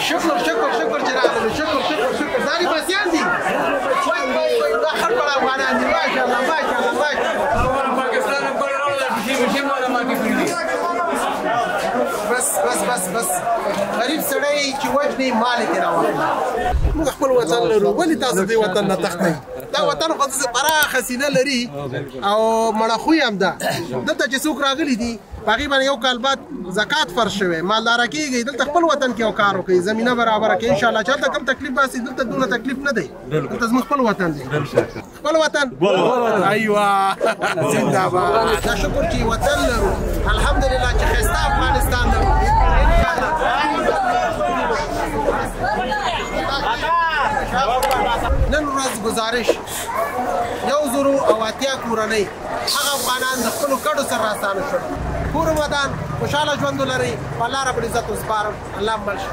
شکر شکر شکر چې راغلو شکر شکر شکر دا دي بسیان دي وای دا خړ پر افغانان دي ماشاءالله ماشاءالله ماشاءالله پاکستان پر راوړل چې مولا ما کې کړی بس بس بس بس غریب سړی چې وجني مال کې راوړل موږ خپل وطن لرو ولې تاسو دې وطن نه تښتئ دا وطن خو پراخه سینه لري او مړه خوی هم ده دلته چې څوک راغلي دي هغې باندې یو کال بعد زکات فرض شوی مالداره کېږي دلته خپل وطن کې یو کار وکړي زمینه برابره کړي انشاءالله چې هلته کوم تکلیف باسي دلته دونه تکلیف نه دی دلته زموږ خپل وطن دی خپل وطن ایوه زنده باد دا شکر چې وطن لرو الحمدلله چې ښایسته افغانستان لرو نن ورځ گزارش 1080 کورنۍ هغه افغانان د خپلو کډو سره راستانه شول کور ودان خوشحاله ژوند ولرئ په الله رب العزت وسپارم الله مل شه